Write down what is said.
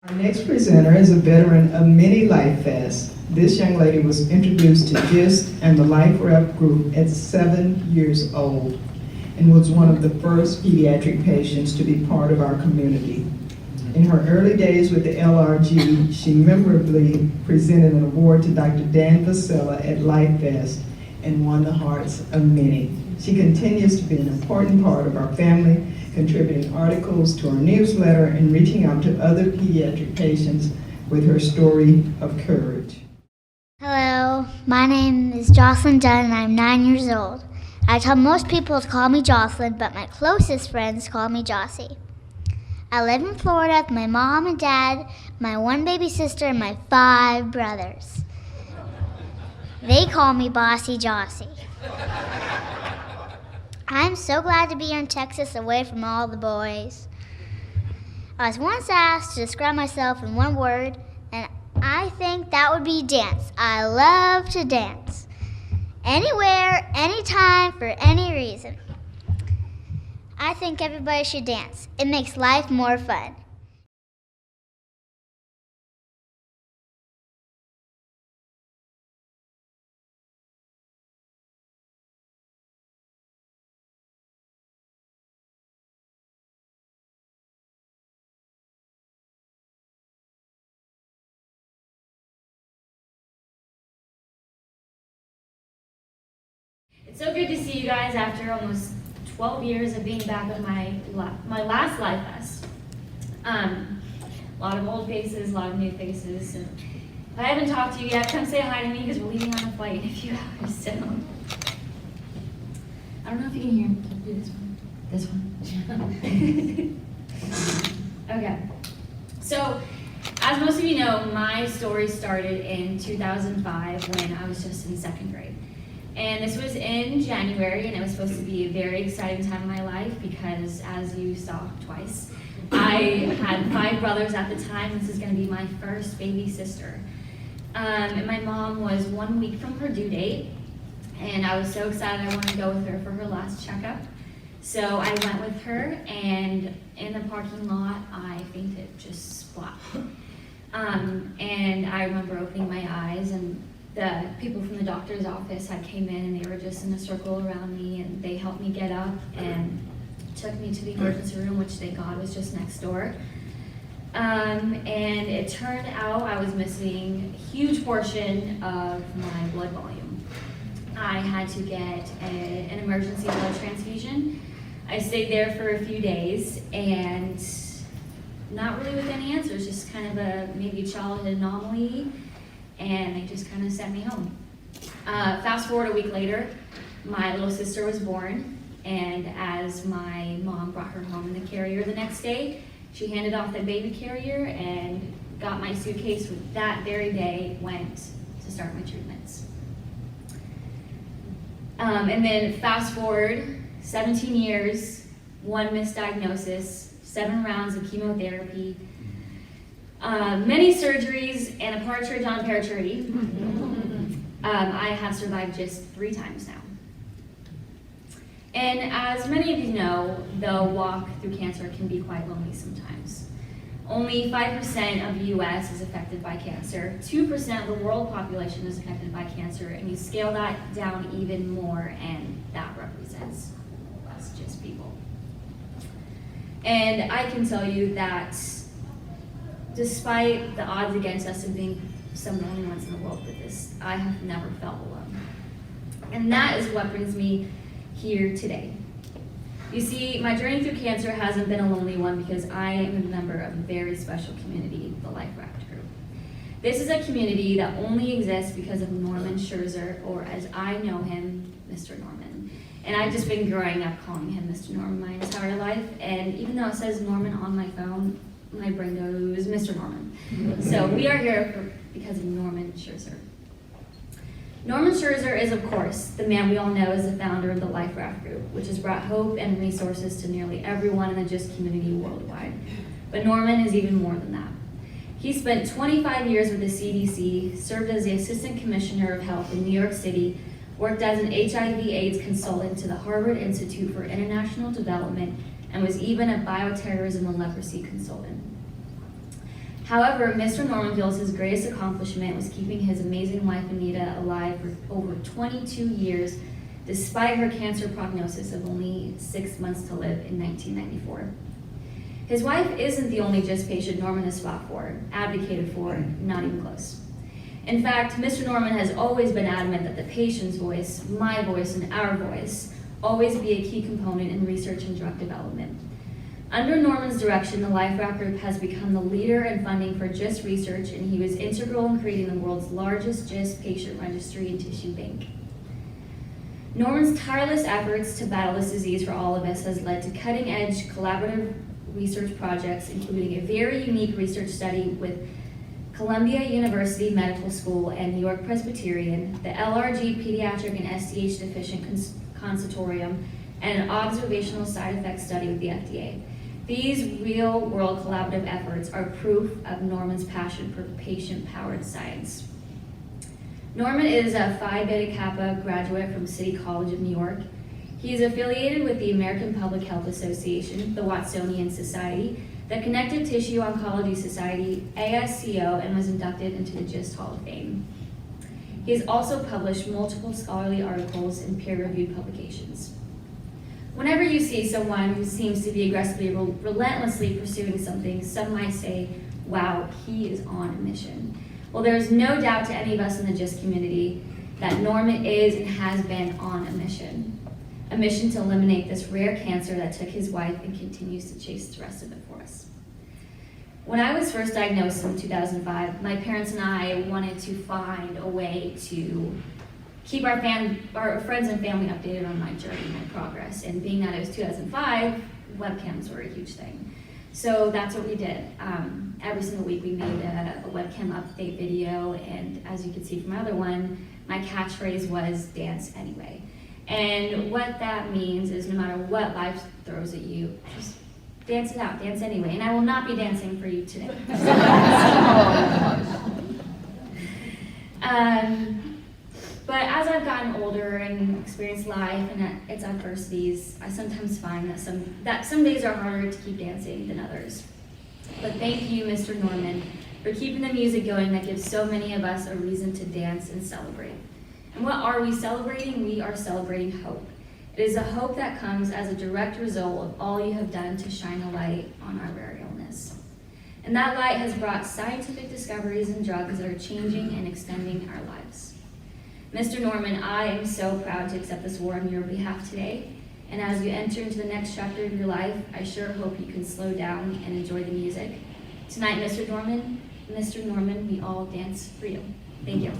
Our next presenter is a veteran of many Life Fests. This young lady was introduced to GIST and the Life Rep group at 7 years old and was one of the first pediatric patients to be part of our community. In her early days with the LRG, she memorably presented an award to Dr. Dan Vasella at Life Fest and won the hearts of many. She continues to be an important part of our family, contributing articles to our newsletter and reaching out to other pediatric patients with her story of courage. Hello, my name is Josalin Dunn and I'm 9 years old. I tell most people to call me Jocelyn, but my closest friends call me Jossie. I live in Florida with my mom and dad, my one baby sister, and my 5 brothers. They call me Bossy Jossie. I'm so glad to be here in Texas away from all the boys. I was once asked to describe myself in one word, and I think that would be dance. I love to dance. Anywhere, anytime, for any reason. I think everybody should dance. It makes life more fun. It's so good to see you guys after almost 12 years of being back at my last Life Fest. A lot of old faces, a lot of new faces. And if I haven't talked to you yet, come say hi to me because we're leaving on a flight in a few hours. So I don't know if you can hear me. Do this one. Okay. So, as most of you know, my story started in 2005 when I was just in 2nd grade. And this was in January, and it was supposed to be a very exciting time in my life because, as you saw twice, I had 5 brothers at the time. This is going to be my first baby sister. And my mom was 1 week from her due date, and I was so excited I wanted to go with her for her last checkup. So I went with her, and in the parking lot, I fainted, just splat. And I remember opening my eyes, and the people from the doctor's office had came in and they were just in a circle around me, and they helped me get up and took me to the emergency room, which thank God was just next door. And it turned out I was missing a huge portion of my blood volume. I had to get an emergency blood transfusion. I stayed there for a few days and not really with any answers, just kind of maybe a childhood anomaly. And they just kind of sent me home. Fast forward a week later, my little sister was born, and as my mom brought her home in the carrier the next day, she handed off the baby carrier and got my suitcase with that very day, went to start my treatments. And then fast forward 17 years, 1 misdiagnosis, 7 rounds of chemotherapy, many surgeries, and a partridge on a pear tree. I have survived just 3 times now. And as many of you know, the walk through cancer can be quite lonely sometimes. Only 5% of the US is affected by cancer. 2% of the world population is affected by cancer, and you scale that down even more, and that represents us, just people. And I can tell you that despite the odds against us and being some of the only ones in the world with this, I have never felt alone. And that is what brings me here today. You see, my journey through cancer hasn't been a lonely one because I am a member of a very special community, the Life Raft Group. This is a community that only exists because of Norman Scherzer, or as I know him, Mr. Norman. And I've just been growing up calling him Mr. Norman my entire life, and even though it says Norman on my phone, my brain goes, Mr. Norman. So we are here because of Norman Scherzer. Norman Scherzer is, of course, the man we all know as the founder of the Life Raft Group, which has brought hope and resources to nearly everyone in the GIST community worldwide. But Norman is even more than that. He spent 25 years with the CDC, served as the Assistant Commissioner of Health in New York City, worked as an HIV/AIDS consultant to the Harvard Institute for International Development, and was even a bioterrorism and leprosy consultant. However, Mr. Norman feels his greatest accomplishment was keeping his amazing wife Anita alive for over 22 years, despite her cancer prognosis of only 6 months to live in 1994. His wife isn't the only GIST patient Norman has fought for, advocated for, not even close. In fact, Mr. Norman has always been adamant that the patient's voice, my voice, and our voice always be a key component in research and drug development. Under Norman's direction, the LifeRack Group has become the leader in funding for GIST research, and he was integral in creating the world's largest GIST patient registry and tissue bank. Norman's tireless efforts to battle this disease for all of us has led to cutting-edge collaborative research projects, including a very unique research study with Columbia University Medical School and New York Presbyterian, the LRG Pediatric and SDH Deficient Consortium, and an observational side effect study with the FDA. These real-world collaborative efforts are proof of Norman's passion for patient-powered science. Norman is a Phi Beta Kappa graduate from City College of New York. He is affiliated with the American Public Health Association, the Watsonian Society, the Connective Tissue Oncology Society, ASCO, and was inducted into the GIST Hall of Fame. He has also published multiple scholarly articles in peer-reviewed publications. Whenever you see someone who seems to be aggressively, relentlessly pursuing something, some might say, wow, he is on a mission. Well, there's no doubt to any of us in the GIST community that Norman is and has been on a mission to eliminate this rare cancer that took his wife and continues to chase the rest of it for us. When I was first diagnosed in 2005, my parents and I wanted to find a way to keep our friends and family updated on my journey, my progress. And being that it was 2005, webcams were a huge thing. So that's what we did. Every single week we made a webcam update video, and as you can see from my other one, my catchphrase was dance anyway. And what that means is no matter what life throws at you, just dance it out, dance anyway. And I will not be dancing for you today. But as I've gotten older and experienced life and its adversities, I sometimes find that some days are harder to keep dancing than others. But thank you, Mr. Norman, for keeping the music going that gives so many of us a reason to dance and celebrate. And what are we celebrating? We are celebrating hope. It is a hope that comes as a direct result of all you have done to shine a light on our rare illness. And that light has brought scientific discoveries and drugs that are changing and extending our lives. Mr. Norman, I am so proud to accept this award on your behalf today. And as you enter into the next chapter of your life, I sure hope you can slow down and enjoy the music. Tonight, Mr. Norman, we all dance for you. Thank you.